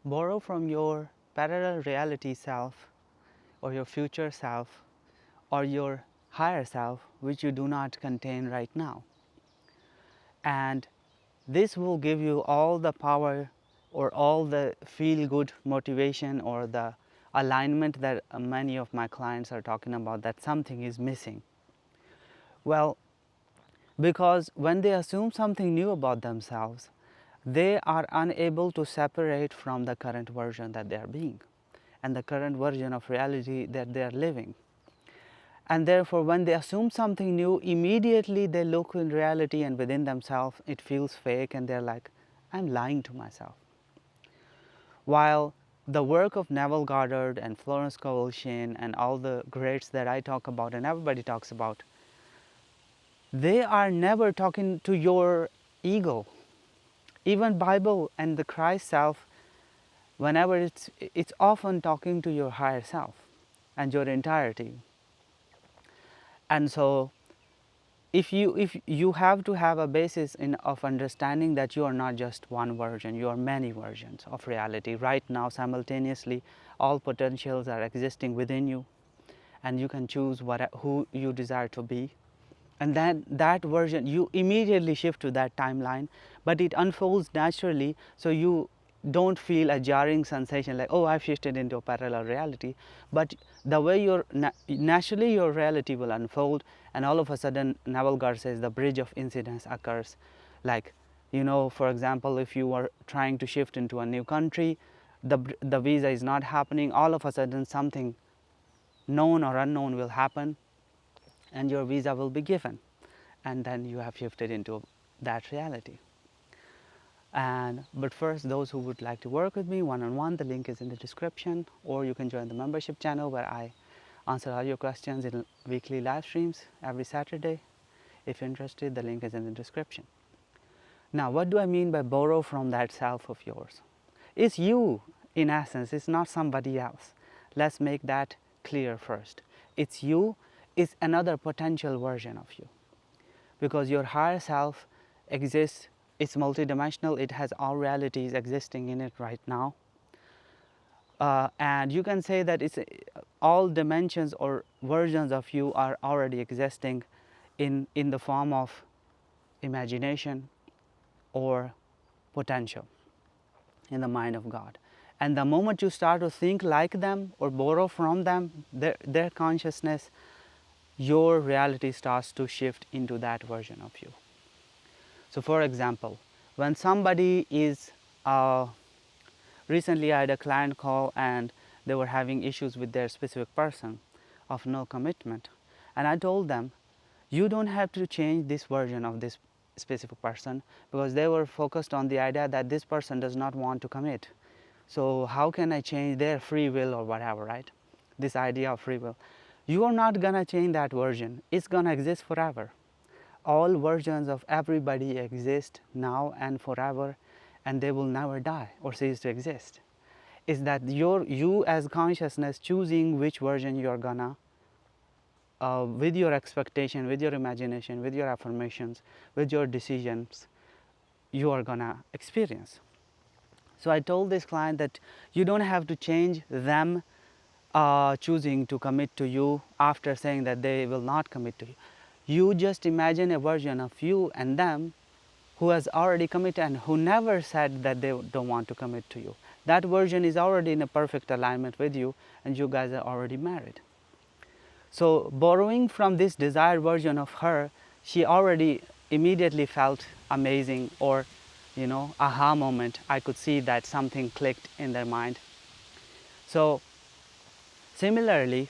Borrow from your parallel reality self or your future self or your higher self, which you do not contain right now. And this will give you all the power or all the feel good motivation or the alignment that many of my clients are talking about, that something is missing. Well, because when they assume something new about themselves, they are unable to separate from the current version that they are being and the current version of reality that they are living. And therefore, when they assume something new, immediately they look in reality and within themselves, it feels fake, and they're like, I'm lying to myself. While the work of Neville Goddard and Florence Scovel Shinn and all the greats that I talk about and everybody talks about, they are never talking to your ego. Even Bible and the Christ self, whenever it's often talking to your higher self and your entirety. And so if you have to have a basis of understanding that you are not just one version, you are many versions of reality. Right now, simultaneously, all potentials are existing within you, and you can choose who you desire to be. And then that version, you immediately shift to that timeline, but it unfolds naturally, so you don't feel a jarring sensation like, oh, I've shifted into a parallel reality. But the way naturally your reality will unfold, and all of a sudden, Naval Gar says the bridge of incidence occurs. Like, for example, if you are trying to shift into a new country, the visa is not happening, all of a sudden something known or unknown will happen, and your visa will be given, and then you have shifted into that reality. But first, those who would like to work with me one-on-one, the link is in the description, or you can join the membership channel where I answer all your questions in weekly live streams every Saturday. If you're interested, the link is in the description. Now, what do I mean by borrow from that self of yours? It's you, in essence, it's not somebody else. Let's make that clear first. It's you, it's another potential version of you. Because your higher self exists, it's multidimensional, it has all realities existing in it right now. And you can say that it's all dimensions or versions of you are already existing in the form of imagination or potential in the mind of God. And the moment you start to think like them or borrow from them, their consciousness, your reality starts to shift into that version of you. So for example, when somebody is, recently I had a client call and they were having issues with their specific person of no commitment. And I told them, you don't have to change this version of this specific person, because they were focused on the idea that this person does not want to commit. So how can I change their free will or whatever, right? This idea of free will. You are not gonna change that version. It's gonna exist forever. All versions of everybody exist now and forever, and they will never die or cease to exist. Is that you as consciousness choosing which version you're gonna, with your expectation, with your imagination, with your affirmations, with your decisions, you are gonna experience. So I told this client that you don't have to change them choosing to commit to you after saying that they will not commit to you. You just imagine a version of you and them who has already committed and who never said that they don't want to commit to you. That version is already in a perfect alignment with you, and you guys are already married. So borrowing from this desired version of her, she already immediately felt amazing, or aha moment. I could see that something clicked in their mind. So similarly,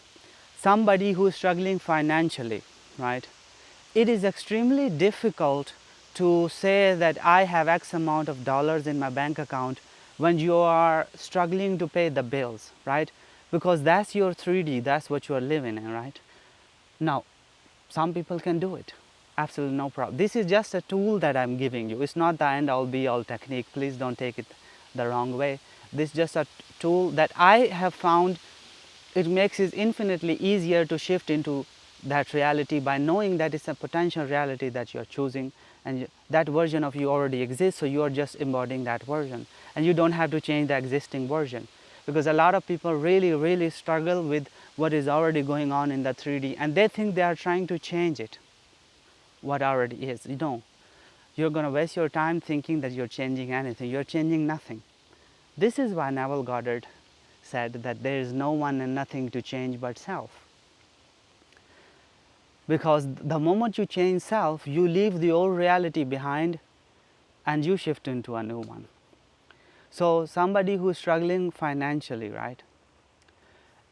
somebody who is struggling financially, right? It is extremely difficult to say that I have X amount of dollars in my bank account when you are struggling to pay the bills, right? Because that's your 3D, that's what you are living in, right? Now, some people can do it, absolutely no problem. This is just a tool that I'm giving you. It's not the end all be all technique. Please don't take it the wrong way. This is just a tool that I have found. It makes it infinitely easier to shift into that reality by knowing that it's a potential reality that you're choosing, and that version of you already exists, so you are just embodying that version, and you don't have to change the existing version, because a lot of people really struggle with what is already going on in the 3D, and they think they are trying to change it, what already is. You know, you're going to waste your time thinking that you're changing anything. You're changing nothing. This is why Neville Goddard said that there is no one and nothing to change but self. Because the moment you change self, you leave the old reality behind and you shift into a new one. So somebody who's struggling financially, right?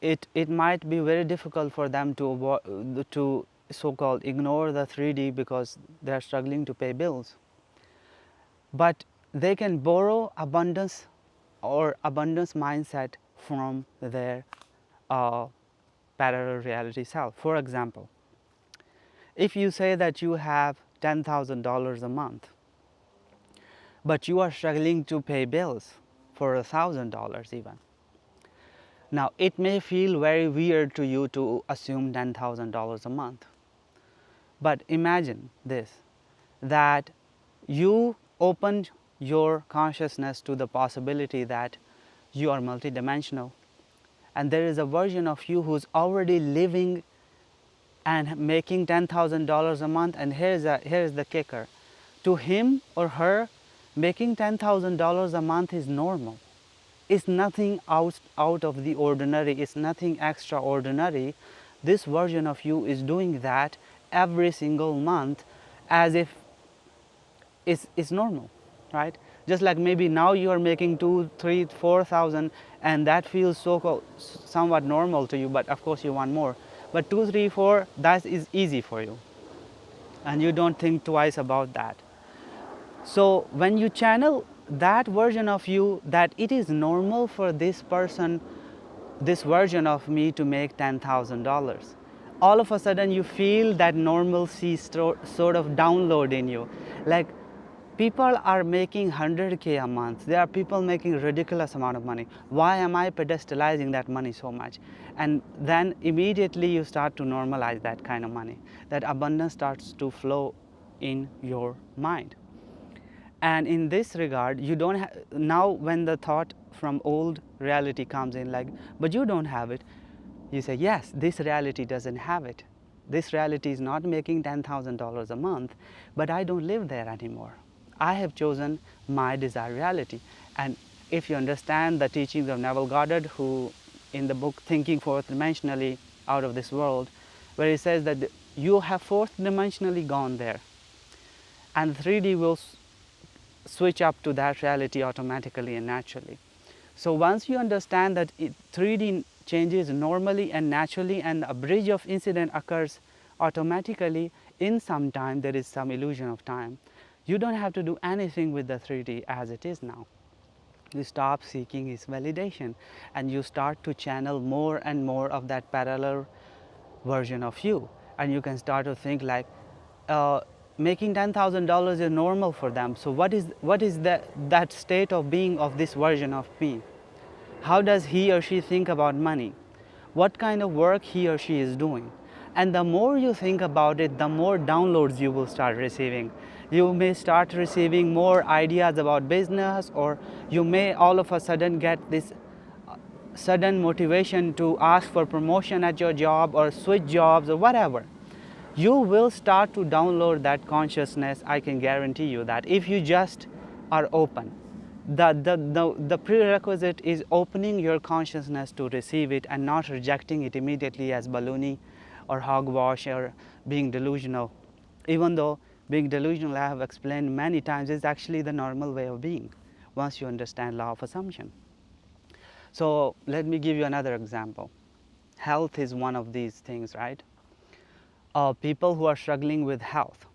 It might be very difficult for them to so-called ignore the 3D because they're struggling to pay bills. But they can borrow abundance or abundance mindset from their parallel reality self. For example, if you say that you have $10,000 a month, but you are struggling to pay bills for $1,000 even. Now, it may feel very weird to you to assume $10,000 a month. But imagine this, that you open your consciousness to the possibility that you are multidimensional, and there is a version of you who's already living and making $10,000 a month. And here's the kicker. To him or her, making $10,000 a month is normal. It's nothing out of the ordinary. It's nothing extraordinary. This version of you is doing that every single month as if it's normal, right? Just like maybe now you are making 2, 3, 4,000, and that feels somewhat normal to you, but of course you want more. But 2, 3, 4, that is easy for you, and you don't think twice about that. So when you channel that version of you, that it is normal for this person, this version of me to make $10,000, all of a sudden you feel that normalcy sort of download in you. Like, people are making 100K a month. There are people making a ridiculous amount of money. Why am I pedestalizing that money so much? And then immediately you start to normalize that kind of money. That abundance starts to flow in your mind. And in this regard, you don't have, now when the thought from old reality comes in, like, but you don't have it, you say, yes, this reality doesn't have it. This reality is not making $10,000 a month, but I don't live there anymore. I have chosen my desired reality. And if you understand the teachings of Neville Goddard, who in the book Thinking Fourth Dimensionally Out of This World, where he says that you have fourth dimensionally gone there, and 3D will switch up to that reality automatically and naturally. So once you understand that 3D changes normally and naturally, and a bridge of incident occurs automatically, in some time there is some illusion of time. You don't have to do anything with the 3D as it is now. You stop seeking its validation, and you start to channel more and more of that parallel version of you. And you can start to think like, making $10,000 is normal for them. So what is that state of being of this version of me? How does he or she think about money? What kind of work he or she is doing? And the more you think about it, the more downloads you will start receiving. You may start receiving more ideas about business, or you may all of a sudden get this sudden motivation to ask for promotion at your job or switch jobs or whatever. You will start to download that consciousness. I can guarantee you that, if you just are open. The prerequisite is opening your consciousness to receive it and not rejecting it immediately as baloney or hogwash or being delusional. Even though being delusional, I have explained many times, is actually the normal way of being once you understand law of assumption. So let me give you another example. Health is one of these things, right? People who are struggling with health,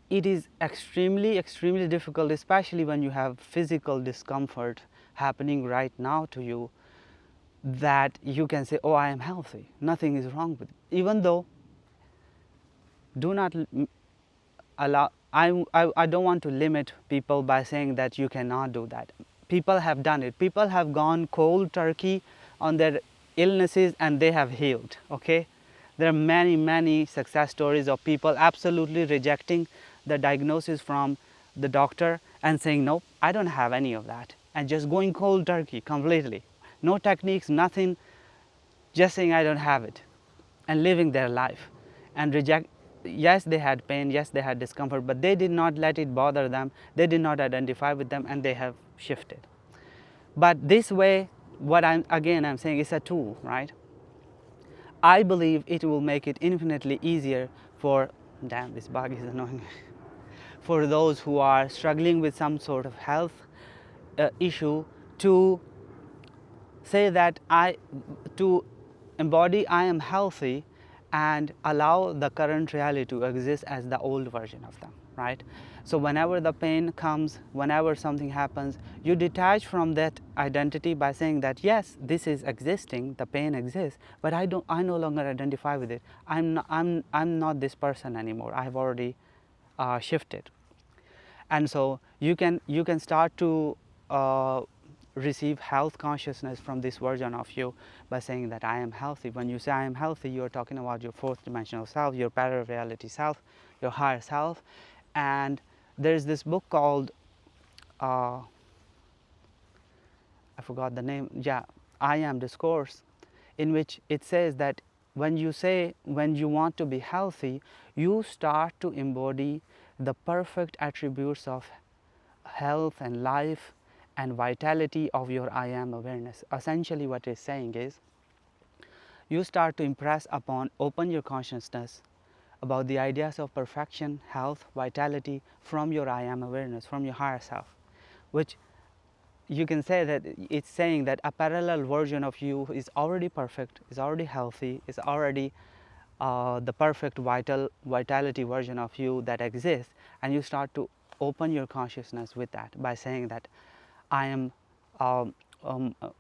it is extremely difficult, especially when you have physical discomfort happening right now to you, that you can say, oh, I am healthy, nothing is wrong with it. Even though, do not allow, I don't want to limit people by saying that you cannot do that. People have done it. People have gone cold turkey on their illnesses and they have healed, okay? There are many success stories of people absolutely rejecting the diagnosis from the doctor and saying, nope, I don't have any of that, and just going cold turkey completely. No techniques, nothing, just saying I don't have it, and living their life and reject. Yes, they had pain, yes, they had discomfort, but they did not let it bother them, they did not identify with them, and they have shifted. But this way, what I'm saying, is a tool, right? I believe it will make it infinitely easier for, damn, this bug is annoying, for those who are struggling with some sort of health issue to say that to embody I am healthy and allow the current reality to exist as the old version of them, right? So whenever the pain comes, whenever something happens, you detach from that identity by saying that yes, this is existing, the pain exists, but I no longer identify with it. I'm not this person anymore. I've already shifted. And so you can start to receive health consciousness from this version of you by saying that I am healthy. When you say I am healthy, you're talking about your fourth dimensional self, your parallel reality self, your higher self. And there's this book called I forgot the name, yeah, I Am Discourse, in which it says that when you want to be healthy, you start to embody the perfect attributes of health and life and vitality of your I am awareness. Essentially what it's saying is, you start to impress upon, open your consciousness about the ideas of perfection, health, vitality from your I am awareness, from your higher self, which you can say that it's saying that a parallel version of you is already perfect, is already healthy, is already the perfect vitality version of you that exists, and you start to open your consciousness with that by saying that I am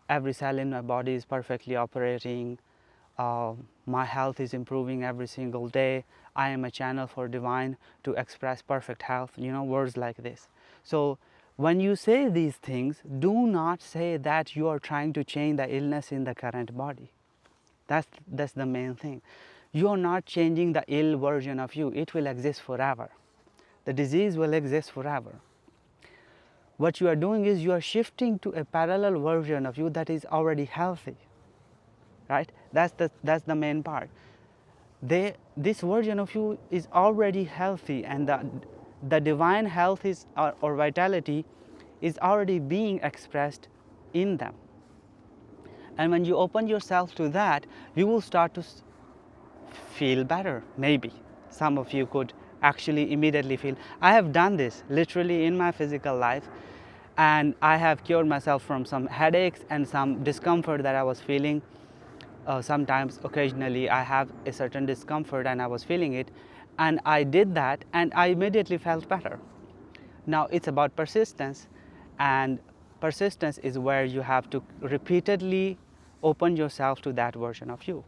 every cell in my body is perfectly operating, my health is improving every single day, I am a channel for divine to express perfect health, words like this. So when you say these things, do not say that you are trying to change the illness in the current body. That's the main thing. You are not changing the ill version of you. It will exist forever. The disease will exist forever. What you are doing is you are shifting to a parallel version of you that is already healthy, right? That's the main part. This version of you is already healthy, and the divine health is or vitality is already being expressed in them. And when you open yourself to that, you will start to feel better. Maybe some of you could actually immediately feel. I have done this literally in my physical life, and I have cured myself from some headaches and some discomfort that I was feeling. Sometimes, occasionally, I have a certain discomfort and I was feeling it, and I did that and I immediately felt better. Now it's about persistence, and persistence is where you have to repeatedly open yourself to that version of you.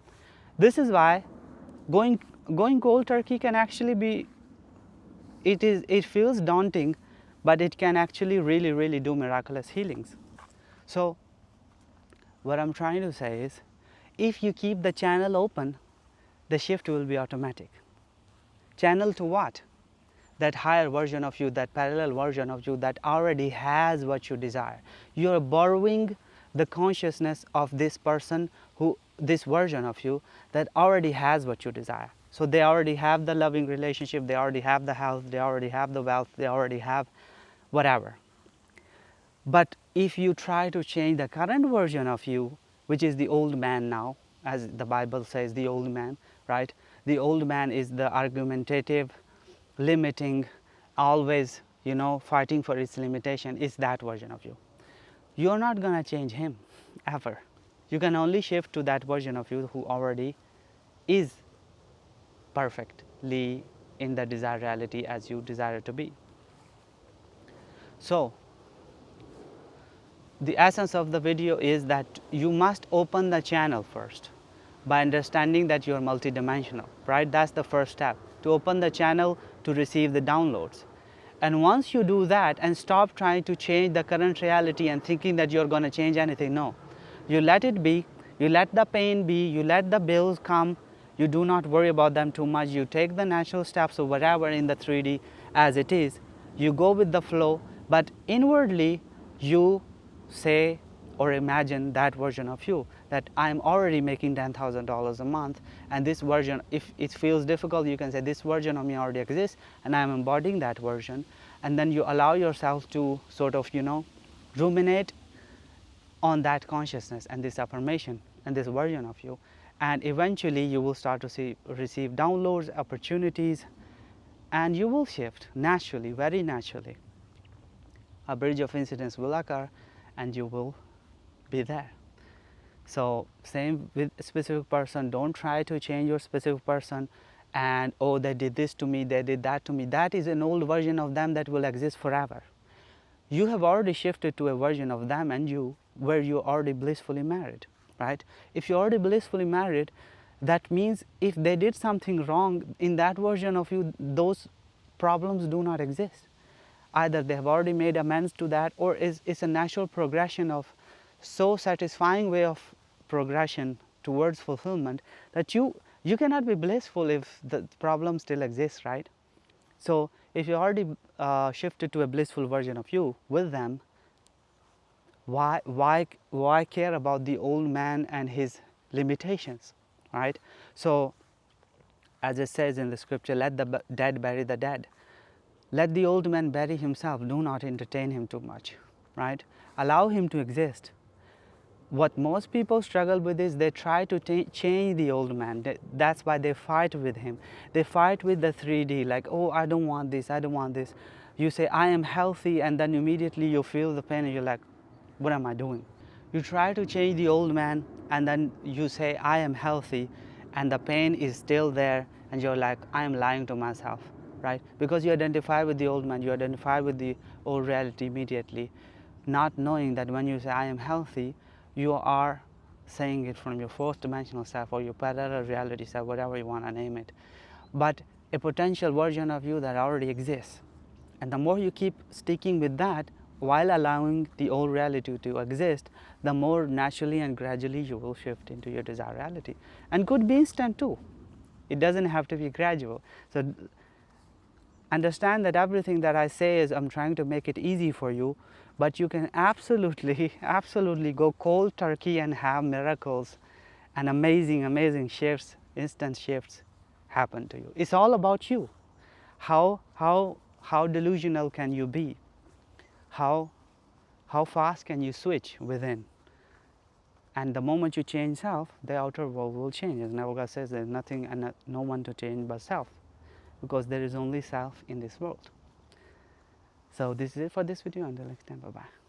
This is why going cold turkey can actually be, it feels daunting, but it can actually really do miraculous healings. So what I'm trying to say is, if you keep the channel open, the shift will be automatic. Channel to what? That higher version of you, that parallel version of you that already has what you desire. You're borrowing the consciousness of this person, this version of you that already has what you desire. So they already have the loving relationship, they already have the health, they already have the wealth, they already have whatever. But if you try to change the current version of you, which is the old man now, as the Bible says, the old man, right? The old man is the argumentative, limiting, always, fighting for its limitation, is that version of you. You're not going to change him, ever. You can only shift to that version of you who already is perfectly in the desired reality as you desire it to be. So, the essence of the video is that you must open the channel first by understanding that you are multidimensional, right? That's the first step, to open the channel to receive the downloads. And once you do that and stop trying to change the current reality and thinking that you're going to change anything, no. You let it be, you let the pain be, you let the bills come, you do not worry about them too much, you take the natural steps or whatever in the 3D, as it is, you go with the flow, but inwardly you say or imagine that version of you, that I'm already making $10,000 a month, and this version, if it feels difficult, you can say this version of me already exists and I'm embodying that version. And then you allow yourself to sort of, ruminate on that consciousness and this affirmation and this version of you, and eventually you will start to receive downloads, opportunities, and you will shift naturally, very naturally. A bridge of incidents will occur and you will be there. So same with a specific person. Don't try to change your specific person and, oh, they did this to me, they did that to me. That is an old version of them that will exist forever. You have already shifted to a version of them and you where you're already blissfully married, right? If you're already blissfully married, that means if they did something wrong in that version of you, those problems do not exist. Either they have already made amends to that, or it's a natural progression of so satisfying way of progression towards fulfillment that you cannot be blissful if the problem still exists, right? So if you already shifted to a blissful version of you with them, why care about the old man and his limitations, right? So as it says in the scripture, let the dead bury the dead. Let the old man bury himself. Do not entertain him too much, right? Allow him to exist. What most people struggle with is they try to change the old man. That's why they fight with him. They fight with the 3D, like, oh, I don't want this, I don't want this. You say, I am healthy, and then immediately you feel the pain and you're like, what am I doing? You try to change the old man and then you say, I am healthy, and the pain is still there and you're like, I am lying to myself, right? Because you identify with the old man, you identify with the old reality immediately, not knowing that when you say, I am healthy, you are saying it from your fourth dimensional self or your parallel reality self, whatever you want to name it, but a potential version of you that already exists. And the more you keep sticking with that while allowing the old reality to exist, the more naturally and gradually you will shift into your desired reality. And could be instant too. It doesn't have to be gradual. So understand that everything that I say is I'm trying to make it easy for you, but you can absolutely, absolutely go cold turkey and have miracles and amazing shifts, instant shifts happen to you. It's all about you. How delusional can you be? How fast can you switch within? And the moment you change self, the outer world will change. As Navaga says, there's nothing and no one to change but self, because there is only self in this world. So this is it for this video. Until next time, bye bye.